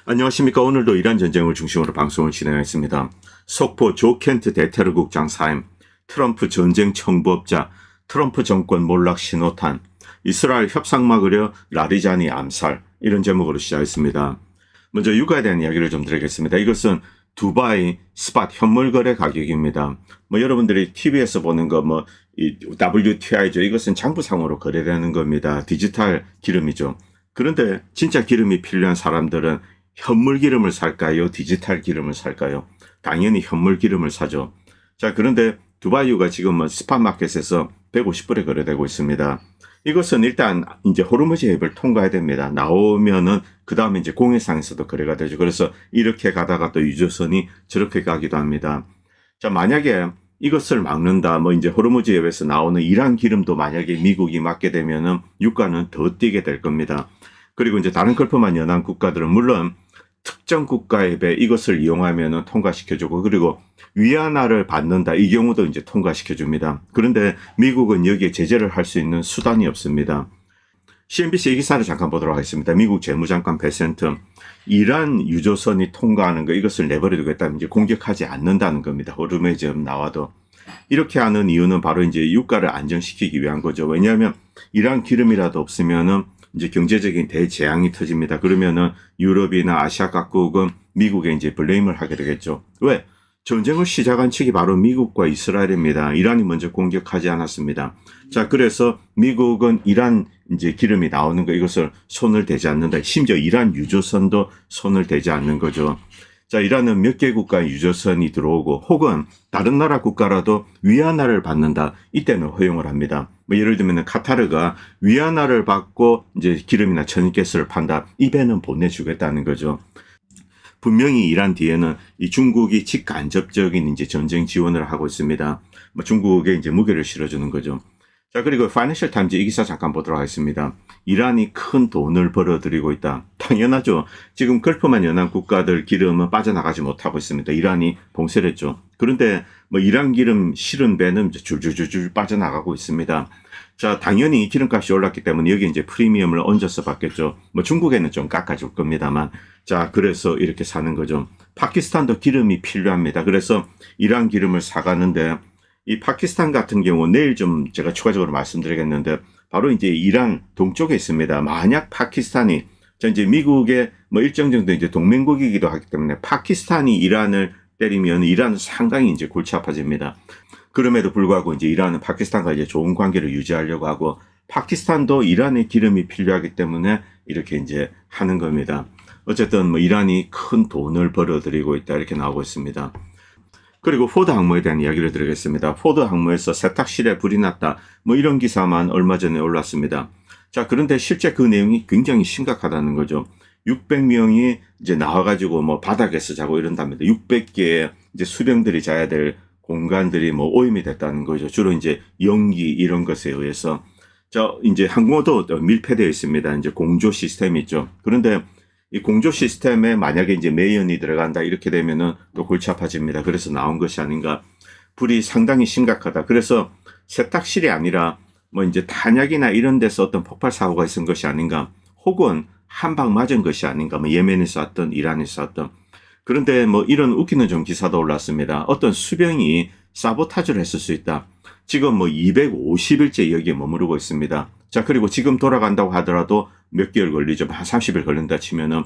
안녕하십니까. 오늘도 이란 전쟁을 중심으로 방송을 진행하겠습니다. 속보 조 켄트 대테러국장 사임, 트럼프 전쟁 청부업자, 트럼프 정권 몰락 신호탄, 이스라엘 협상 막으려 라리자니 암살, 이런 제목으로 시작했습니다. 먼저 유가에 대한 이야기를 좀 드리겠습니다. 이것은 두바이 스팟 현물거래 가격입니다. 여러분들이 TV에서 보는 이 WTI죠. 이것은 장부상으로 거래되는 겁니다. 디지털 기름이죠. 그런데 진짜 기름이 필요한 사람들은 현물 기름을 살까요? 디지털 기름을 살까요? 당연히 현물 기름을 사죠. 자, 그런데 두바이유가 지금 스팟마켓에서 150불에 거래되고 있습니다. 이것은 일단 이제 호르무즈 해협을 통과해야 됩니다. 나오면은 그 다음에 이제 공해상에서도 거래가 되죠. 그래서 이렇게 가다가 또 유조선이 저렇게 가기도 합니다. 자, 만약에 이것을 막는다, 이제 호르무즈 해협에서 나오는 이란 기름도 만약에 미국이 막게 되면은 유가는 더 뛰게 될 겁니다. 그리고 이제 다른 걸프만 연한 국가들은 물론 특정 국가에 배 이것을 이용하면 통과시켜주고, 그리고 위안화를 받는다, 이 경우도 이제 통과시켜줍니다. 그런데 미국은 여기에 제재를 할 수 있는 수단이 없습니다. CNBC 이 기사를 잠깐 보도록 하겠습니다. 미국 재무장관 베센트, 이란 유조선이 통과하는 거 이것을 내버려 두겠다면 이제 공격하지 않는다는 겁니다. 호르무즈 나와도. 이렇게 하는 이유는 바로 이제 유가를 안정시키기 위한 거죠. 왜냐하면 이란 기름이라도 없으면은 이제 경제적인 대재앙이 터집니다. 그러면은 유럽이나 아시아 각국은 미국에 이제 블레임을 하게 되겠죠. 왜? 전쟁을 시작한 측이 바로 미국과 이스라엘입니다. 이란이 먼저 공격하지 않았습니다. 자, 그래서 미국은 이란 이제 기름이 나오는 거 이것을 손을 대지 않는다. 심지어 이란 유조선도 손을 대지 않는 거죠. 자, 이란은 몇 개 국가의 유조선이 들어오고 혹은 다른 나라 국가라도 위안화를 받는다. 이때는 허용을 합니다. 예를 들면 카타르가 위안화를 받고 이제 기름이나 천연가스를 판다. 이 배는 보내주겠다는 거죠. 분명히 이란 뒤에는 이 중국이 직간접적인 이제 전쟁 지원을 하고 있습니다. 중국에 이제 무게를 실어주는 거죠. 자, 그리고 파이낸셜 타임즈 이 기사 잠깐 보도록 하겠습니다. 이란이 큰 돈을 벌어들이고 있다. 당연하죠. 지금 걸프만 연한 국가들 기름은 빠져나가지 못하고 있습니다. 이란이 봉쇄를 했죠. 그런데 이란 기름 실은 배는 줄줄줄줄 빠져나가고 있습니다. 자, 당연히 기름값이 올랐기 때문에 여기 이제 프리미엄을 얹어서 받겠죠. 중국에는 좀 깎아줄 겁니다만. 자, 그래서 이렇게 사는 거죠. 파키스탄도 기름이 필요합니다. 그래서 이란 기름을 사가는데 이 파키스탄 같은 경우 내일 좀 제가 추가적으로 말씀드리겠는데 바로 이제 이란 동쪽에 있습니다. 만약 파키스탄이 이제 미국의 일정 정도 이제 동맹국이기도 하기 때문에 파키스탄이 이란을 때리면 이란은 상당히 이제 골치 아파집니다. 그럼에도 불구하고 이제 이란은 파키스탄과 이제 좋은 관계를 유지하려고 하고 파키스탄도 이란의 기름이 필요하기 때문에 이렇게 이제 하는 겁니다. 어쨌든 이란이 큰 돈을 벌어들이고 있다 이렇게 나오고 있습니다. 그리고 포드 항모에 대한 이야기를 드리겠습니다. 포드 항모에서 세탁실에 불이 났다. 이런 기사만 얼마 전에 올랐습니다. 자, 그런데 실제 그 내용이 굉장히 심각하다는 거죠. 600명이 이제 나와가지고 바닥에서 자고 이런답니다. 600개의 이제 수령들이 자야 될 공간들이 오염이 됐다는 거죠. 주로 이제 연기 이런 것에 의해서. 자, 이제 항모도 밀폐되어 있습니다. 이제 공조 시스템이 있죠. 그런데 이 공조 시스템에 만약에 이제 매연이 들어간다 이렇게 되면은 또 골치 아파집니다. 그래서 나온 것이 아닌가. 불이 상당히 심각하다. 그래서 세탁실이 아니라 이제 탄약이나 이런 데서 어떤 폭발 사고가 있은 것이 아닌가. 혹은 한 방 맞은 것이 아닌가. 예멘에서 왔던 이란에서 왔던. 그런데 이런 웃기는 좀 기사도 올랐습니다. 어떤 수병이 사보타주를 했을 수 있다. 지금 250일째 여기에 머무르고 있습니다. 자, 그리고 지금 돌아간다고 하더라도 몇 개월 걸리죠. 한 30일 걸린다 치면은.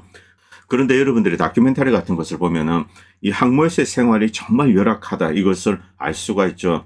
그런데 여러분들이 다큐멘터리 같은 것을 보면은 이 항모에서의 생활이 정말 열악하다. 이것을 알 수가 있죠.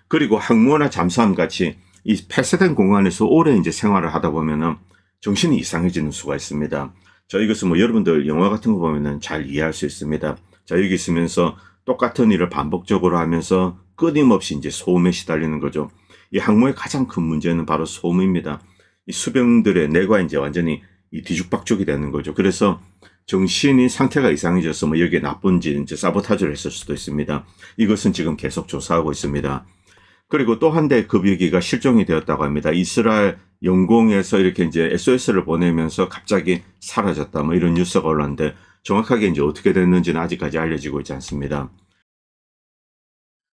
그리고 항모나 잠수함 같이 이 폐쇄된 공간에서 오래 이제 생활을 하다 보면은 정신이 이상해지는 수가 있습니다. 자, 이것은 여러분들 영화 같은 거 보면은 잘 이해할 수 있습니다. 자, 여기 있으면서 똑같은 일을 반복적으로 하면서 끊임없이 이제 소음에 시달리는 거죠. 이 항모의 가장 큰 문제는 바로 소음입니다. 이 수병들의 뇌가 이제 완전히 이 뒤죽박죽이 되는 거죠. 그래서 정신이 상태가 이상해져서 여기에 나쁜 짓, 이제 사보타주를 했을 수도 있습니다. 이것은 지금 계속 조사하고 있습니다. 그리고 또 한 대의 급유기가 실종이 되었다고 합니다. 이스라엘 영공에서 이렇게 이제 SOS를 보내면서 갑자기 사라졌다. 이런 뉴스가 올랐는데 정확하게 이제 어떻게 됐는지는 아직까지 알려지고 있지 않습니다.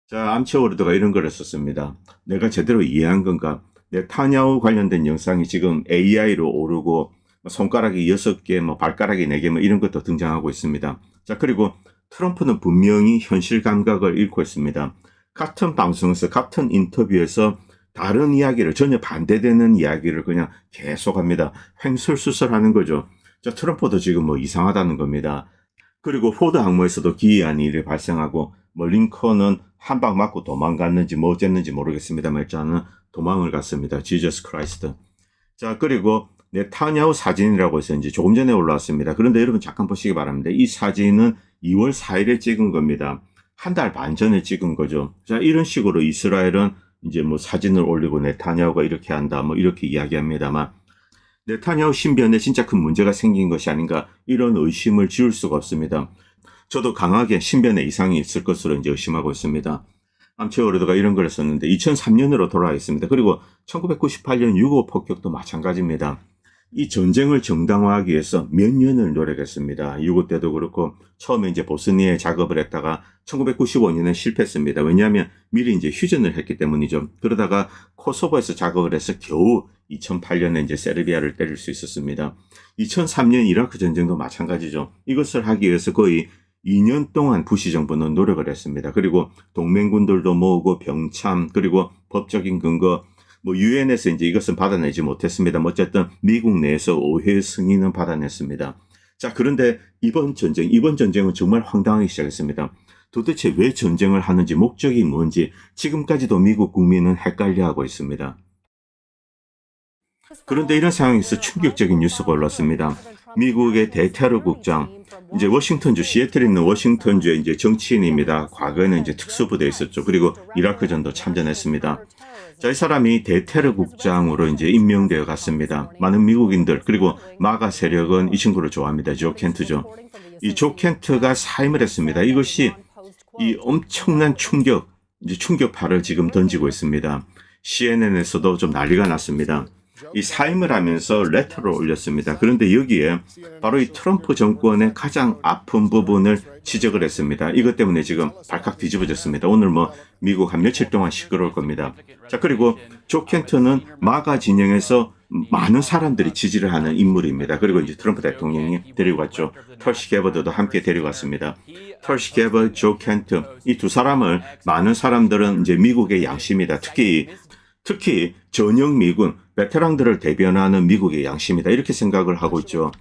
자, 암치워르드가 이런 걸 했었습니다. 내가 제대로 이해한 건가? 네타냐후 관련된 영상이 지금 AI로 오르고 손가락이 6개, 발가락이 4개, 이런 것도 등장하고 있습니다. 자, 그리고 트럼프는 분명히 현실 감각을 잃고 있습니다. 같은 방송에서, 같은 인터뷰에서 다른 이야기를, 전혀 반대되는 이야기를 그냥 계속합니다. 횡설수설하는 거죠. 자, 트럼프도 지금 이상하다는 겁니다. 그리고 포드 항모에서도 기이한 일이 발생하고, 링컨은 한 방 맞고 도망갔는지 어쨌는지 모르겠습니다만 일단은 도망을 갔습니다. 지저스 크라이스트. 자, 그리고 네타냐후 사진이라고 해서 이제 조금 전에 올라왔습니다. 그런데 여러분 잠깐 보시기 바랍니다. 이 사진은 2월 4일에 찍은 겁니다. 한 달 반 전에 찍은 거죠. 자, 이런 식으로 이스라엘은 이제 사진을 올리고 네타냐후가 이렇게 한다, 이렇게 이야기합니다만, 네타냐후 신변에 진짜 큰 문제가 생긴 것이 아닌가, 이런 의심을 지울 수가 없습니다. 저도 강하게 신변에 이상이 있을 것으로 이제 의심하고 있습니다. 암체워르드가 이런 걸 썼는데 2003년으로 돌아가 있습니다. 그리고 1998년 6.25 폭격도 마찬가지입니다. 이 전쟁을 정당화하기 위해서 몇 년을 노력했습니다. 6.25 때도 그렇고 처음에 이제 보스니아에 작업을 했다가 1995년에 실패했습니다. 왜냐하면 미리 이제 휴전을 했기 때문이죠. 그러다가 코소보에서 작업을 해서 겨우 2008년에 이제 세르비아를 때릴 수 있었습니다. 2003년 이라크 전쟁도 마찬가지죠. 이것을 하기 위해서 거의 2년 동안 부시 정부는 노력을 했습니다. 그리고 동맹군들도 모으고 병참, 그리고 법적인 근거, 유엔에서 이제 이것은 받아내지 못했습니다. 어쨌든 미국 내에서 오해 승인은 받아냈습니다. 자, 그런데 이번 전쟁은 정말 황당하기 시작했습니다. 도대체 왜 전쟁을 하는지, 목적이 뭔지 지금까지도 미국 국민은 헷갈려하고 있습니다. 그런데 이런 상황에서 충격적인 뉴스가 올랐습니다. 미국의 대테러 국장, 이제 워싱턴주, 시애틀에 있는 워싱턴주의 이제 정치인입니다. 과거에는 이제 특수부대에 있었죠. 그리고 이라크전도 참전했습니다. 자, 이 사람이 대테러 국장으로 이제 임명되어 갔습니다. 많은 미국인들, 그리고 마가 세력은 이 친구를 좋아합니다. 조 켄트죠. 이 조 켄트가 사임을 했습니다. 이것이 이 엄청난 충격파를 지금 던지고 있습니다. CNN에서도 좀 난리가 났습니다. 이 사임을 하면서 레터를 올렸습니다. 그런데 여기에 바로 이 트럼프 정권의 가장 아픈 부분을 지적을 했습니다. 이것 때문에 지금 발칵 뒤집어졌습니다. 오늘 미국 한 며칠 동안 시끄러울 겁니다. 자, 그리고 조 켄트는 마가 진영에서 많은 사람들이 지지를 하는 인물입니다. 그리고 이제 트럼프 대통령이 데리고 갔죠. 털시 게버드도 함께 데려갔습니다. 털시 게버드, 조 켄트, 이 두 사람을 많은 사람들은 이제 미국의 양심이다. 특히 전역 미군, 베테랑들을 대변하는 미국의 양심이다. 이렇게 생각을 하고 있죠.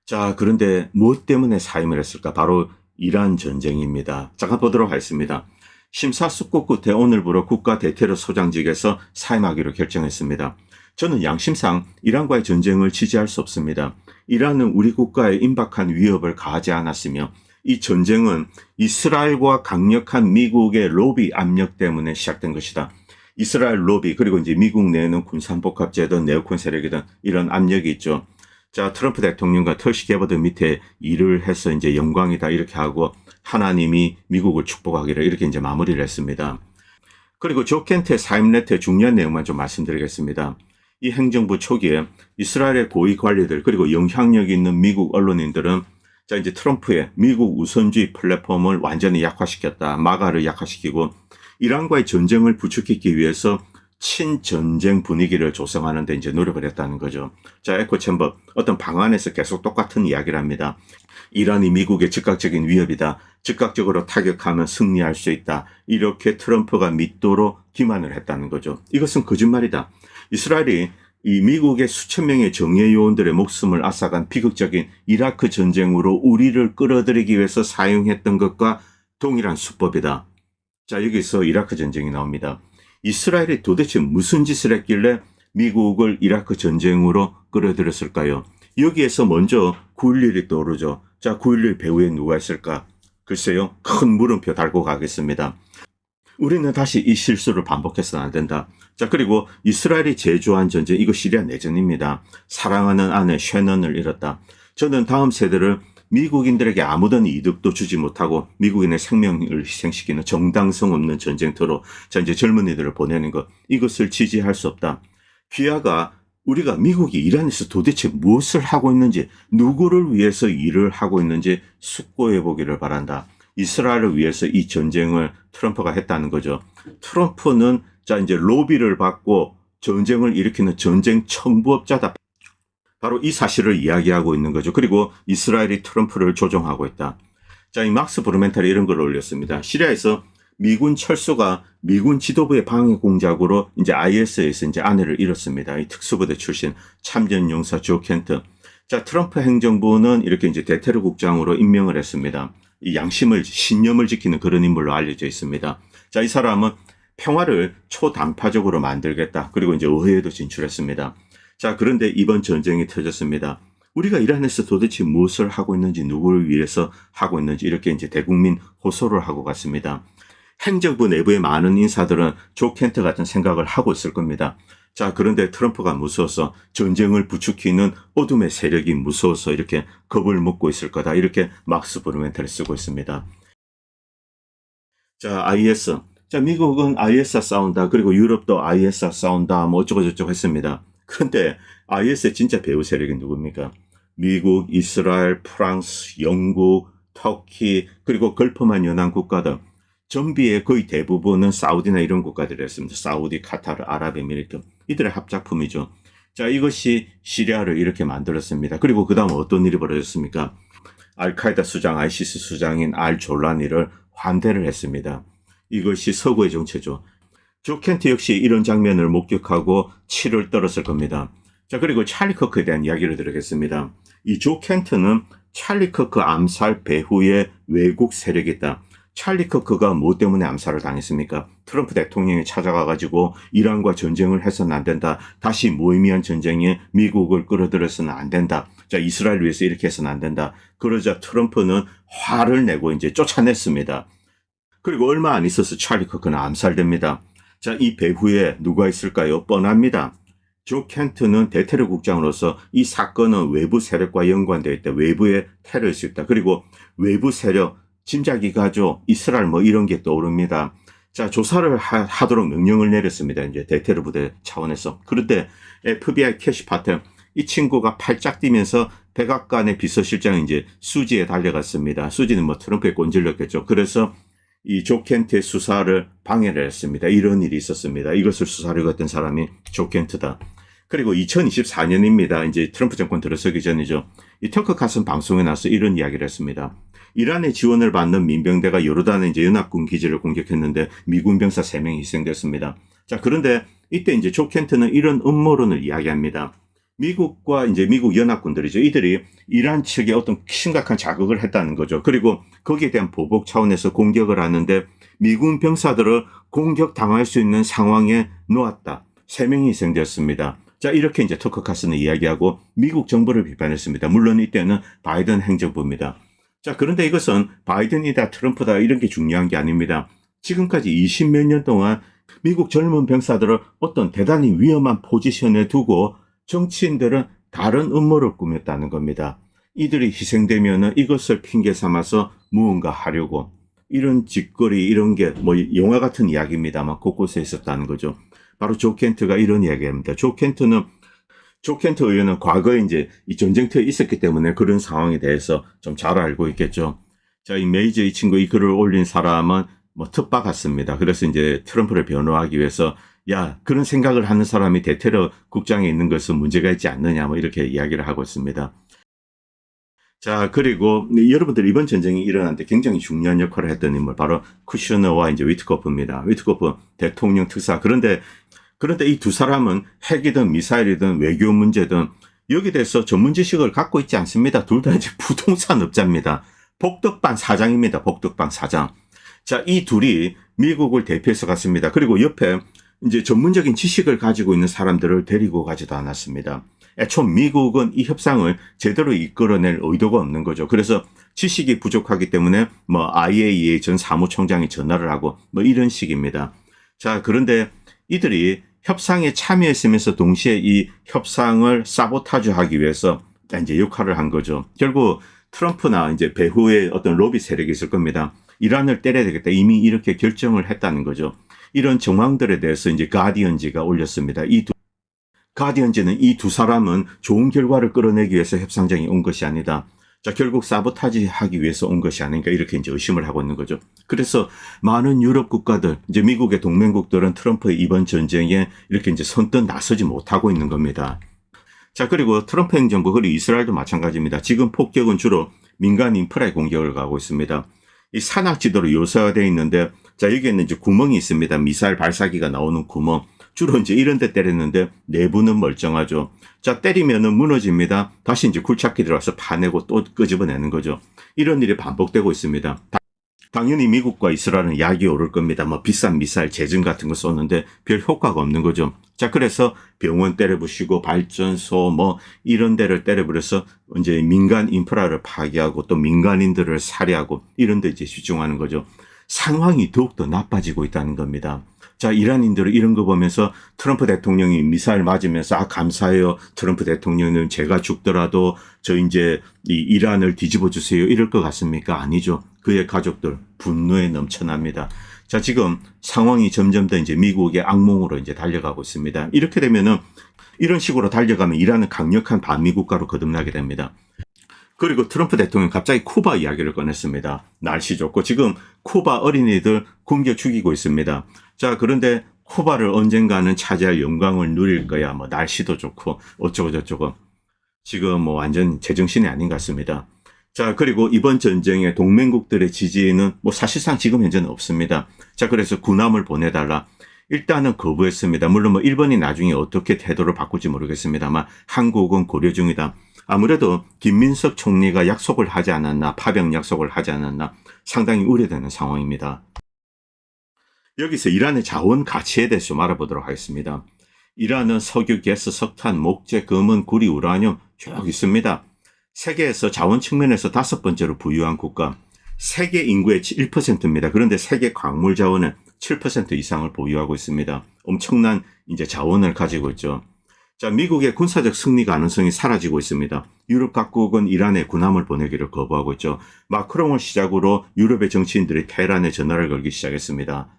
자, 그런데 무엇 때문에 사임을 했을까? 바로 이란 전쟁입니다. 잠깐 보도록 하겠습니다. 심사숙고 끝에 오늘부로 국가 대테러 소장직에서 사임하기로 결정했습니다. 저는 양심상 이란과의 전쟁을 지지할 수 없습니다. 이란은 우리 국가에 임박한 위협을 가하지 않았으며 이 전쟁은 이스라엘과 강력한 미국의 로비 압력 때문에 시작된 것이다. 이스라엘 로비, 그리고 이제 미국 내에는 군산복합제든 네오콘 세력이든 이런 압력이 있죠. 자, 트럼프 대통령과 털시 게버드 밑에 일을 해서 이제 영광이다 이렇게 하고 하나님이 미국을 축복하기를 이렇게 이제 마무리를 했습니다. 그리고 조 켄트의 사임 레터의 중요한 내용만 좀 말씀드리겠습니다. 이 행정부 초기에 이스라엘의 고위 관리들, 그리고 영향력 있는 미국 언론인들은 자, 이제 트럼프의 미국 우선주의 플랫폼을 완전히 약화시켰다. 마가를 약화시키고 이란과의 전쟁을 부추기기 위해서 친전쟁 분위기를 조성하는 데 이제 노력을 했다는 거죠. 자, 에코 챔버 어떤 방안에서 계속 똑같은 이야기를 합니다. 이란이 미국의 즉각적인 위협이다. 즉각적으로 타격하면 승리할 수 있다. 이렇게 트럼프가 믿도록 기만을 했다는 거죠. 이것은 거짓말이다. 이스라엘이 이 미국의 수천 명의 정예 요원들의 목숨을 앗아간 비극적인 이라크 전쟁으로 우리를 끌어들이기 위해서 사용했던 것과 동일한 수법이다. 자, 여기서 이라크 전쟁이 나옵니다. 이스라엘이 도대체 무슨 짓을 했길래 미국을 이라크 전쟁으로 끌어들였을까요? 여기에서 먼저 9.11이 떠오르죠. 자, 9.11 배후에 누가 있을까? 글쎄요, 큰 물음표 달고 가겠습니다. 우리는 다시 이 실수를 반복해서는 안 된다. 자, 그리고 이스라엘이 제조한 전쟁, 이거 시리아 내전입니다. 사랑하는 아내 셰넌을 잃었다. 저는 다음 세대를 미국인들에게 아무런 이득도 주지 못하고 미국인의 생명을 희생시키는 정당성 없는 전쟁터로 자, 이제 젊은이들을 보내는 것, 이것을 지지할 수 없다. 귀하가 우리가 미국이 이란에서 도대체 무엇을 하고 있는지, 누구를 위해서 일을 하고 있는지 숙고해 보기를 바란다. 이스라엘을 위해서 이 전쟁을 트럼프가 했다는 거죠. 트럼프는 자, 이제 로비를 받고 전쟁을 일으키는 전쟁 청부업자다. 바로 이 사실을 이야기하고 있는 거죠. 그리고 이스라엘이 트럼프를 조종하고 있다. 자, 이 막스 브루멘탈이 이런 걸 올렸습니다. 시리아에서 미군 철수가 미군 지도부의 방해 공작으로 이제 IS에서 이제 아내를 잃었습니다. 이 특수부대 출신 참전 용사 조 켄트. 자, 트럼프 행정부는 이렇게 이제 대테러 국장으로 임명을 했습니다. 이 양심을, 신념을 지키는 그런 인물로 알려져 있습니다. 자, 이 사람은 평화를 초단파적으로 만들겠다. 그리고 이제 의회에도 진출했습니다. 자, 그런데 이번 전쟁이 터졌습니다. 우리가 이란에서 도대체 무엇을 하고 있는지, 누구를 위해서 하고 있는지 이렇게 이제 대국민 호소를 하고 갔습니다. 행정부 내부의 많은 인사들은 조 켄트 같은 생각을 하고 있을 겁니다. 자, 그런데 트럼프가 무서워서, 전쟁을 부추기는 어둠의 세력이 무서워서 이렇게 겁을 먹고 있을 거다. 이렇게 막스 브루멘탈을 쓰고 있습니다. 자, IS. 자, 미국은 IS와 싸운다. 그리고 유럽도 IS와 싸운다. 뭐 어쩌고저쩌고 했습니다. 그런데 IS의 진짜 배후 세력이 누굽니까? 미국, 이스라엘, 프랑스, 영국, 터키, 그리고 걸프만 연한 국가들. 전비의 거의 대부분은 사우디나 이런 국가들이었습니다. 사우디, 카타르, 아랍에미리트. 이들의 합작품이죠. 자, 이것이 시리아를 이렇게 만들었습니다. 그리고 그 다음 어떤 일이 벌어졌습니까? 알카에다 수장, 아이시스 수장인 알졸라니를 환대를 했습니다. 이것이 서구의 정체죠. 조 켄트 역시 이런 장면을 목격하고 치를 떨었을 겁니다. 자, 그리고 찰리 커크에 대한 이야기를 드리겠습니다. 이 조 켄트는 찰리 커크 암살 배후에 외국 세력이 있다. 찰리 커크가 뭐 때문에 암살을 당했습니까? 트럼프 대통령이 찾아가가지고 이란과 전쟁을 해서는 안 된다. 다시 무의미한 전쟁에 미국을 끌어들여서는 안 된다. 자, 이스라엘 위해서 이렇게 해서는 안 된다. 그러자 트럼프는 화를 내고 이제 쫓아냈습니다. 그리고 얼마 안 있어서 찰리 커크는 암살됩니다. 자, 이 배후에 누가 있을까요? 뻔합니다. 조 켄트는 대테러 국장으로서 이 사건은 외부 세력과 연관되어 있다. 외부의 테러일 수 있다. 그리고 외부 세력, 짐작이 가죠. 이스라엘 뭐 이런 게 떠오릅니다. 자, 조사를 하도록 명령을 내렸습니다. 이제 대테러 부대 차원에서. 그런데 FBI 캐시 파텔, 이 친구가 팔짝 뛰면서 백악관의 비서실장 이제 수지에 달려갔습니다. 수지는 뭐 트럼프에 꼰질렀겠죠. 그래서 이 조 켄트의 수사를 방해를 했습니다. 이런 일이 있었습니다. 이것을 수사하려고 했던 사람이 조 켄트다. 그리고 2024년입니다. 이제 트럼프 정권 들어서기 전이죠. 이 터커 카슨 방송에 나와서 이런 이야기를 했습니다. 이란의 지원을 받는 민병대가 요르단의 이제 연합군 기지를 공격했는데 미군 병사 3명이 희생됐습니다. 자, 그런데 이때 이제 조 켄트는 이런 음모론을 이야기합니다. 미국과 이제 미국 연합군들이죠. 이들이 이란 측에 어떤 심각한 자극을 했다는 거죠. 그리고 거기에 대한 보복 차원에서 공격을 하는데 미군 병사들을 공격당할 수 있는 상황에 놓았다. 3명이 희생되었습니다. 자, 이렇게 이제 터커 카슨은 이야기하고 미국 정부를 비판했습니다. 물론 이때는 바이든 행정부입니다. 자, 그런데 이것은 바이든이다 트럼프다 이런 게 중요한 게 아닙니다. 지금까지 20몇 년 동안 미국 젊은 병사들을 어떤 대단히 위험한 포지션에 두고 정치인들은 다른 음모를 꾸몄다는 겁니다. 이들이 희생되면 이것을 핑계 삼아서 무언가 하려고 이런 짓거리 이런 게 뭐 영화 같은 이야기입니다만 곳곳에 있었다는 거죠. 바로 조 켄트가 이런 이야기합니다. 조 켄트 의원은 과거에 이제 이 전쟁터에 있었기 때문에 그런 상황에 대해서 좀 잘 알고 있겠죠. 자, 이 메이저 이 친구 이 글을 올린 사람은 뭐 특바 같습니다. 그래서 이제 트럼프를 변호하기 위해서 야, 그런 생각을 하는 사람이 대테러 국장에 있는 것은 문제가 있지 않느냐 뭐 이렇게 이야기를 하고 있습니다. 자, 그리고 여러분들 이번 전쟁이 일어났는데 굉장히 중요한 역할을 했던 인물 바로 쿠셔너와 이제 위트코프입니다. 위트코프 대통령 특사. 그런데 이 두 사람은 핵이든 미사일이든 외교 문제든 여기에 대해서 전문 지식을 갖고 있지 않습니다. 둘 다 이제 부동산 업자입니다. 복덕방 사장입니다. 복덕방 사장. 자, 이 둘이 미국을 대표해서 갔습니다. 그리고 옆에 이제 전문적인 지식을 가지고 있는 사람들을 데리고 가지도 않았습니다. 애초 미국은 이 협상을 제대로 이끌어낼 의도가 없는 거죠. 그래서 지식이 부족하기 때문에 뭐 IAEA 전 사무총장이 전화를 하고 뭐 이런 식입니다. 자, 그런데 이들이 협상에 참여했으면서 동시에 이 협상을 사보타주하기 위해서 이제 역할을 한 거죠. 결국 트럼프나 이제 배후에 어떤 로비 세력이 있을 겁니다. 이란을 때려야 되겠다. 이미 이렇게 결정을 했다는 거죠. 이런 정황들에 대해서 이제 가디언지가 올렸습니다. 가디언지는 이 두 사람은 좋은 결과를 끌어내기 위해서 협상장에 온 것이 아니다. 자, 결국 사보타지 하기 위해서 온 것이 아닌가 이렇게 이제 의심을 하고 있는 거죠. 그래서 많은 유럽 국가들, 이제 미국의 동맹국들은 트럼프의 이번 전쟁에 이렇게 이제 선뜻 나서지 못하고 있는 겁니다. 자, 그리고 트럼프 행정부 그리고 이스라엘도 마찬가지입니다. 지금 폭격은 주로 민간 인프라에 공격을 가고 있습니다. 이 산악 지도로 요새화되어 있는데, 자, 여기에는 이제 구멍이 있습니다. 미사일 발사기가 나오는 구멍. 주로 이제 이런 데 때렸는데 내부는 멀쩡하죠. 자, 때리면은 무너집니다. 다시 이제 굴착기 들어가서 파내고 또 끄집어내는 거죠. 이런 일이 반복되고 있습니다. 당연히 미국과 이스라엘은 약이 오를 겁니다. 뭐 비싼 미사일 재전 같은 거 쏘는데 별 효과가 없는 거죠. 자, 그래서 병원 때려부시고 발전소 뭐 이런 데를 때려버려서 이제 민간 인프라를 파괴하고 또 민간인들을 살해하고 이런 데 이제 집중하는 거죠. 상황이 더욱더 나빠지고 있다는 겁니다. 자, 이란인들은 이런 거 보면서 트럼프 대통령이 미사일 맞으면서 아, 감사해요. 트럼프 대통령은 제가 죽더라도 저 이제 이 이란을 뒤집어 주세요. 이럴 것 같습니까? 아니죠. 그의 가족들 분노에 넘쳐납니다. 자, 지금 상황이 점점 더 이제 미국의 악몽으로 이제 달려가고 있습니다. 이렇게 되면은 이런 식으로 달려가면 이란은 강력한 반미 국가로 거듭나게 됩니다. 그리고 트럼프 대통령 갑자기 쿠바 이야기를 꺼냈습니다. 날씨 좋고 지금 쿠바 어린이들 굶겨 죽이고 있습니다. 자, 그런데 쿠바를 언젠가는 차지할 영광을 누릴 거야. 뭐 날씨도 좋고 어쩌고 저쩌고. 지금 뭐 완전 제정신이 아닌 것 같습니다. 자, 그리고 이번 전쟁에 동맹국들의 지지는 뭐 사실상 지금 현재는 없습니다. 자, 그래서 군함을 보내달라. 일단은 거부했습니다. 물론 뭐 일본이 나중에 어떻게 태도를 바꿀지 모르겠습니다만 한국은 고려 중이다. 아무래도 김민석 총리가 약속을 하지 않았나, 파병 약속을 하지 않았나 상당히 우려되는 상황입니다. 여기서 이란의 자원 가치에 대해서 좀 알아보도록 하겠습니다. 이란은 석유, 가스, 석탄, 목재, 금은, 구리, 우라늄 쭉 있습니다. 세계에서 자원 측면에서 5번째로 부유한 국가, 세계 인구의 1%입니다. 그런데 세계 광물 자원은 7% 이상을 보유하고 있습니다. 엄청난 이제 자원을 가지고 있죠. 자, 미국의 군사적 승리 가능성이 사라지고 있습니다. 유럽 각국은 이란에 군함을 보내기를 거부하고 있죠. 마크롱을 시작으로 유럽의 정치인들이 테헤란에 전화를 걸기 시작했습니다.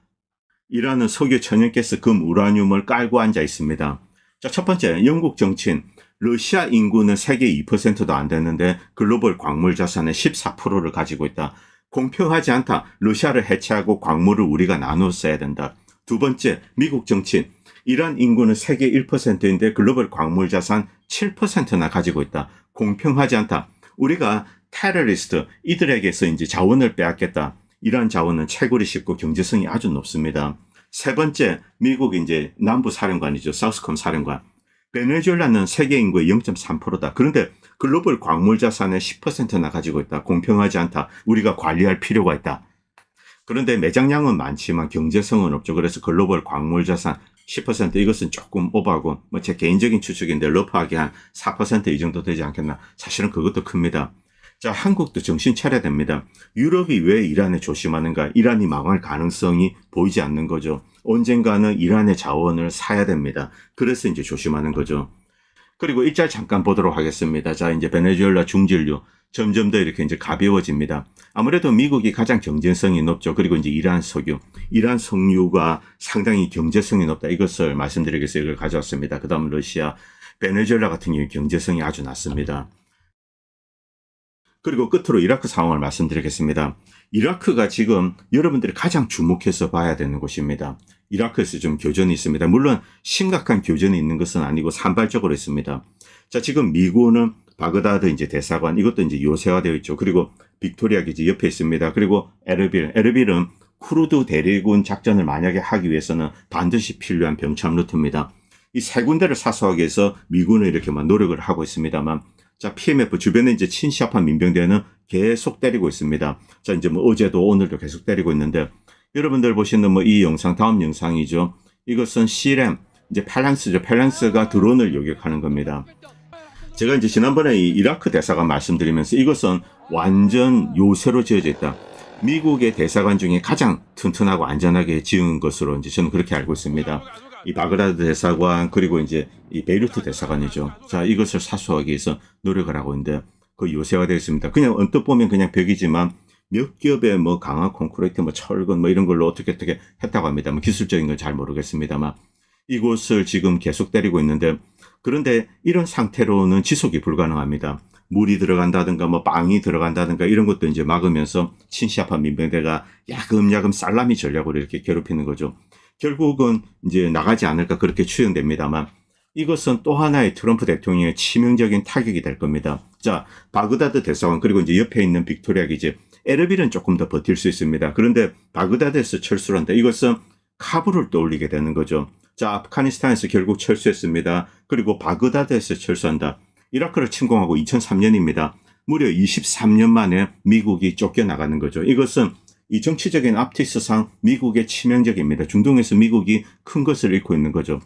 이란은 석유, 천연가스, 금, 우라늄을 깔고 앉아 있습니다. 자, 첫 번째, 영국 정치인. 러시아 인구는 세계 2%도 안 되는데 글로벌 광물 자산의 14%를 가지고 있다. 공평하지 않다. 러시아를 해체하고 광물을 우리가 나눠 써야 된다. 두 번째, 미국 정치인. 이란 인구는 세계 1%인데 글로벌 광물 자산 7%나 가지고 있다. 공평하지 않다. 우리가 테러리스트, 이들에게서 이제 자원을 빼앗겠다. 이란 자원은 채굴이 쉽고 경제성이 아주 높습니다. 세 번째, 미국 이제 남부 사령관이죠. 사우스컴 사령관. 베네수엘라는 세계 인구의 0.3%다. 그런데 글로벌 광물 자산의 10%나 가지고 있다. 공평하지 않다. 우리가 관리할 필요가 있다. 그런데 매장량은 많지만 경제성은 없죠. 그래서 글로벌 광물 자산 10% 이것은 조금 오버하고 뭐 제 개인적인 추측인데 러프하게 한 4% 이 정도 되지 않겠나. 사실은 그것도 큽니다. 자, 한국도 정신 차려야 됩니다. 유럽이 왜 이란에 조심하는가? 이란이 망할 가능성이 보이지 않는 거죠. 언젠가는 이란의 자원을 사야 됩니다. 그래서 이제 조심하는 거죠. 그리고 일자 잠깐 보도록 하겠습니다. 자, 이제 베네수엘라 중진류 점점 더 이렇게 이제 가벼워집니다. 아무래도 미국이 가장 경쟁성이 높죠. 그리고 이제 이란 석유, 이란 석유가 상당히 경제성이 높다. 이것을 말씀드리기 위해서 이걸 가져왔습니다. 그 다음 러시아, 베네수엘라 같은 경우 경제성이 아주 낮습니다. 그리고 끝으로 이라크 상황을 말씀드리겠습니다. 이라크가 지금 여러분들이 가장 주목해서 봐야 되는 곳입니다. 이라크에서 좀 교전이 있습니다. 물론 심각한 교전이 있는 것은 아니고 산발적으로 있습니다. 자, 지금 미군은 바그다드 이제 대사관 이것도 이제 요새화되어 있죠. 그리고 빅토리아 기지 옆에 있습니다. 그리고 에르빌은 쿠르드 대리군 작전을 만약에 하기 위해서는 반드시 필요한 병참 루트입니다. 이 세 군데를 사수하기 위해서 미군은 이렇게 막 노력을 하고 있습니다만, 자, PMF 주변에 이제 친시아파 민병대는 계속 때리고 있습니다. 자, 이제 뭐 어제도 오늘도 계속 때리고 있는데, 여러분들 보시는 뭐 이 영상, 다음 영상이죠. 이것은 CLM, 이제 팔랑스죠. 팔랑스가 드론을 요격하는 겁니다. 제가 이제 지난번에 이 이라크 대사관 말씀드리면서 이것은 완전 요새로 지어져 있다. 미국의 대사관 중에 가장 튼튼하고 안전하게 지은 것으로 이제 저는 그렇게 알고 있습니다. 이 바그다드 대사관 그리고 이제 이 베이루트 대사관이죠. 자, 이것을 사수하기 위해서 노력을 하고 있는데 그 요새화되어 있습니다. 그냥 언뜻 보면 그냥 벽이지만 몇 겹의 뭐 강화 콘크리트, 뭐 철근 뭐 이런 걸로 어떻게 했다고 합니다. 뭐 기술적인 건 잘 모르겠습니다만 이곳을 지금 계속 때리고 있는데, 그런데 이런 상태로는 지속이 불가능합니다. 물이 들어간다든가 뭐 빵이 들어간다든가 이런 것도 이제 막으면서 친시아파 민병대가 야금야금 살라미 전략으로 이렇게 괴롭히는 거죠. 결국은 이제 나가지 않을까 그렇게 추정됩니다만, 이것은 또 하나의 트럼프 대통령의 치명적인 타격이 될 겁니다. 자, 바그다드 대사관 그리고 이제 옆에 있는 빅토리아 기지 에르빌은 조금 더 버틸 수 있습니다. 그런데 바그다드에서 철수를 한다. 이것은 카불을 떠올리게 되는 거죠. 자, 아프가니스탄에서 결국 철수했습니다. 그리고 바그다드에서 철수한다. 이라크를 침공하고 2003년입니다. 무려 23년 만에 미국이 쫓겨나가는 거죠. 이것은 이 정치적인 앞뒤서상 미국의 치명적입니다. 중동에서 미국이 큰 것을 잃고 있는 거죠.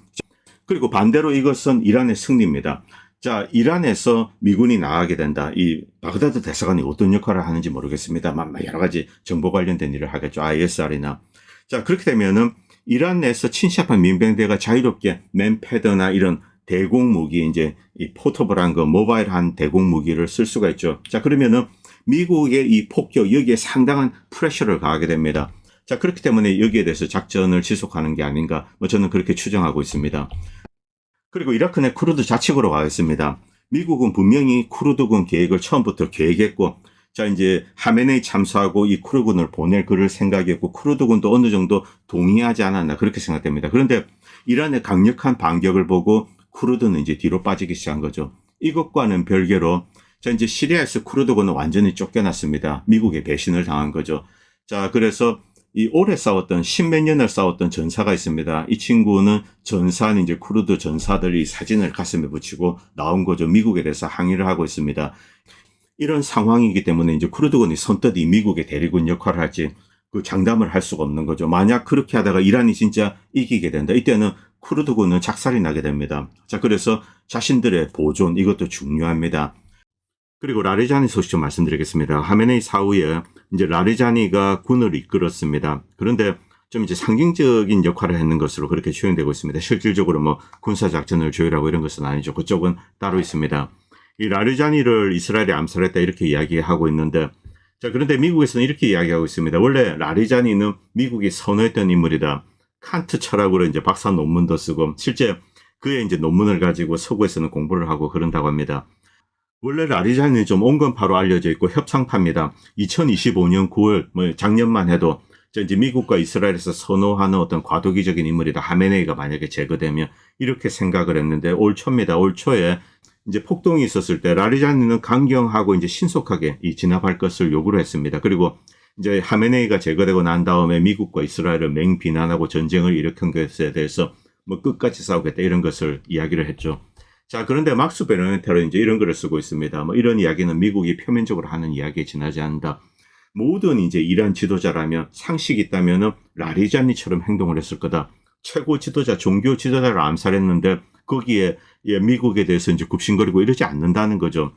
그리고 반대로 이것은 이란의 승리입니다. 자, 이란에서 미군이 나가게 된다. 이 바그다드 대사관이 어떤 역할을 하는지 모르겠습니다만 여러 가지 정보 관련된 일을 하겠죠. ISR이나. 자, 그렇게 되면은 이란 내에서 친시합한 민병대가 자유롭게 맨패드나 이런 대공 무기, 이제 이 포터블한 거 모바일한 대공 무기를 쓸 수가 있죠. 자, 그러면은 미국의 이 폭격, 여기에 상당한 프레셔를 가하게 됩니다. 자, 그렇기 때문에 여기에 대해서 작전을 지속하는 게 아닌가, 저는 그렇게 추정하고 있습니다. 그리고 이라크 내 쿠르드 자치구로 가겠습니다. 미국은 분명히 쿠르드군 계획을 처음부터 계획했고, 자, 이제 하메네이 참수하고 이 쿠르드군을 보낼 그럴 생각이었고, 쿠르드군도 어느 정도 동의하지 않았나, 그렇게 생각됩니다. 그런데 이란의 강력한 반격을 보고 쿠르드는 이제 뒤로 빠지기 시작한 거죠. 이것과는 별개로, 자, 이제 시리아에서 쿠르드군은 완전히 쫓겨났습니다. 미국의 배신을 당한 거죠. 자, 그래서 이 오래 싸웠던, 십몇 년을 싸웠던 전사가 있습니다. 이 친구는 전사는 이제 쿠르드 전사들이 사진을 가슴에 붙이고 나온 거죠. 미국에 대해서 항의를 하고 있습니다. 이런 상황이기 때문에 이제 쿠르드군이 선뜻 이 미국의 대리군 역할을 할지 그 장담을 할 수가 없는 거죠. 만약 그렇게 하다가 이란이 진짜 이기게 된다. 이때는 쿠르드군은 작살이 나게 됩니다. 자, 그래서 자신들의 보존, 이것도 중요합니다. 그리고 라리자니 소식 좀 말씀드리겠습니다. 하메네이 사후에 이제 라리자니가 군을 이끌었습니다. 그런데 좀 이제 상징적인 역할을 했는 것으로 그렇게 표현되고 있습니다. 실질적으로 뭐 군사작전을 조율하고 이런 것은 아니죠. 그쪽은 따로 있습니다. 이 라리자니를 이스라엘이 암살했다 이렇게 이야기하고 있는데, 자, 그런데 미국에서는 이렇게 이야기하고 있습니다. 원래 라리자니는 미국이 선호했던 인물이다. 칸트 철학으로 이제 박사 논문도 쓰고 실제 그의 이제 논문을 가지고 서구에서는 공부를 하고 그런다고 합니다. 원래 라리자니는 좀 온건파로 알려져 있고 협상파입니다. 2025년 9월, 작년만 해도 이제 미국과 이스라엘에서 선호하는 어떤 과도기적인 인물이다. 하메네이가 만약에 제거되면 이렇게 생각을 했는데 올 초입니다. 올 초에 이제 폭동이 있었을 때 라리자니는 강경하고 이제 신속하게 진압할 것을 요구를 했습니다. 그리고 이제 하메네이가 제거되고 난 다음에 미국과 이스라엘을 맹비난하고 전쟁을 일으킨 것에 대해서 끝까지 싸우겠다 이런 것을 이야기를 했죠. 자, 그런데 막스 베르네테는 이제 이런 글을 쓰고 있습니다. 이런 이야기는 미국이 표면적으로 하는 이야기에 지나지 않는다. 모든 이제 이란 지도자라면 상식이 있다면은 라리자니처럼 행동을 했을 거다. 최고 지도자, 종교 지도자를 암살했는데 거기에 미국에 대해서 이제 굽신거리고 이러지 않는다는 거죠.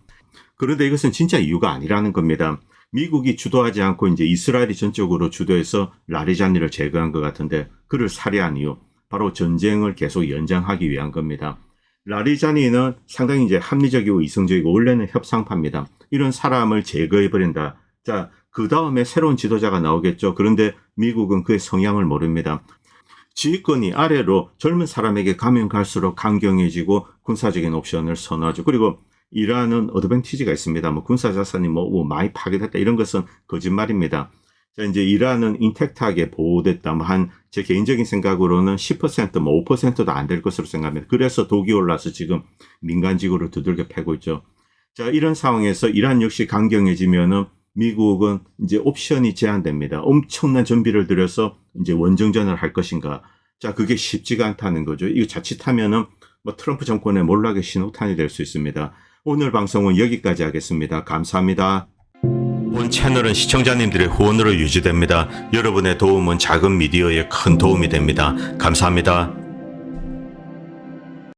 그런데 이것은 진짜 이유가 아니라는 겁니다. 미국이 주도하지 않고 이제 이스라엘이 전적으로 주도해서 라리자니를 제거한 것 같은데 그를 살해한 이유, 바로 전쟁을 계속 연장하기 위한 겁니다. 라리자니는 상당히 이제 합리적이고 이성적이고 원래는 협상파입니다. 이런 사람을 제거해버린다. 자, 그 다음에 새로운 지도자가 나오겠죠. 그런데 미국은 그의 성향을 모릅니다. 지휘권이 아래로 젊은 사람에게 가면 갈수록 강경해지고 군사적인 옵션을 선호하죠. 그리고 이란은 어드밴티지가 있습니다. 군사자산이 많이 파괴됐다. 이런 것은 거짓말입니다. 자, 이제 이란은 인택트하게 보호됐다. 제 개인적인 생각으로는 10%, 5%도 안 될 것으로 생각합니다. 그래서 독이 올라서 지금 민간지구를 두들겨 패고 있죠. 자, 이런 상황에서 이란 역시 강경해지면은 미국은 이제 옵션이 제한됩니다. 엄청난 전비를 들여서 이제 원정전을 할 것인가. 자, 그게 쉽지가 않다는 거죠. 이거 자칫하면은 트럼프 정권의 몰락의 신호탄이 될 수 있습니다. 오늘 방송은 여기까지 하겠습니다. 감사합니다. 본 채널은 시청자님들의 후원으로 유지됩니다. 여러분의 도움은 작은 미디어에 큰 도움이 됩니다. 감사합니다.